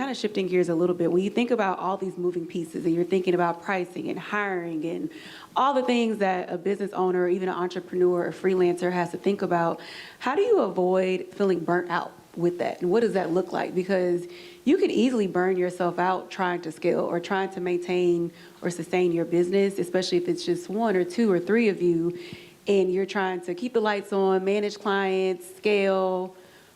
kind of shifting gears a little bit, when you think about all these moving pieces and you're thinking about pricing and hiring and all the things that a business owner or even an entrepreneur or freelancer has to think about, how do you avoid feeling burnt out with that? And what does that look like? Because you could easily burn yourself out trying to scale or trying to maintain or sustain your business, especially if it's just one or two or three of you, and you're trying to keep the lights on, manage clients, scale,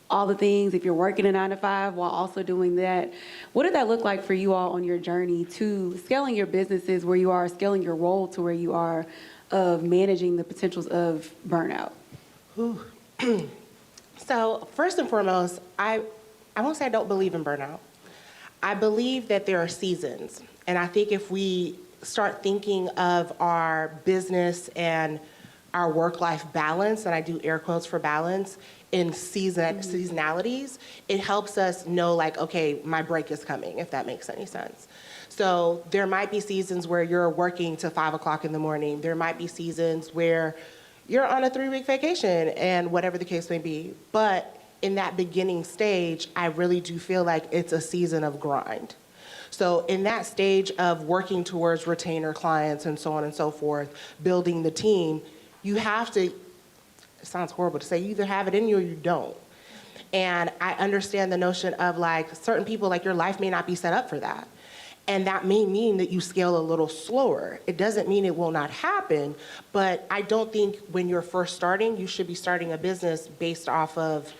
all the things, if you're working a 9 to 5 while also doing that. What did that look like for you all on your journey to scaling your businesses where you are, scaling your role to where you are, of managing the potentials of burnout? So first and foremost, I won't say I don't believe in burnout. I believe that there are seasons. And I think if we start thinking of our business and our work-life balance, and I do air quotes for balance, in seasonalities, it helps us know, like, okay, my break is coming, if that makes any sense. So there might be seasons where you're working to 5 o'clock in the morning. There might be seasons where you're on a 3-week vacation, and whatever the case may be. But in that beginning stage, I really do feel like it's a season of grind. So in that stage of working towards retainer clients and so on and so forth, building the team, you have to, it sounds horrible to say, you either have it in you or you don't. And I understand the notion of, like, certain people, like, your life may not be set up for that. And that may mean that you scale a little slower. It doesn't mean it will not happen, but I don't think when you're first starting, you should be starting a business based off of,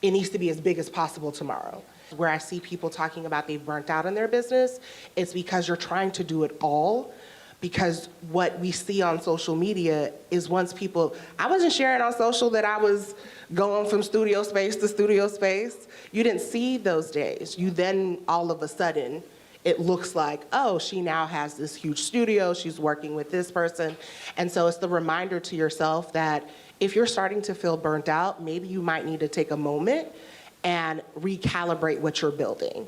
it needs to be as big as possible tomorrow. Where I see people talking about they've burnt out in their business, it's because you're trying to do it all. Because what we see on social media is, once people, I wasn't sharing on social that I was going from studio space to studio space. You didn't see those days. You then, all of a sudden, it looks like, oh, she now has this huge studio, she's working with this person. And so it's the reminder to yourself that if you're starting to feel burnt out, maybe you might need to take a moment and recalibrate what you're building.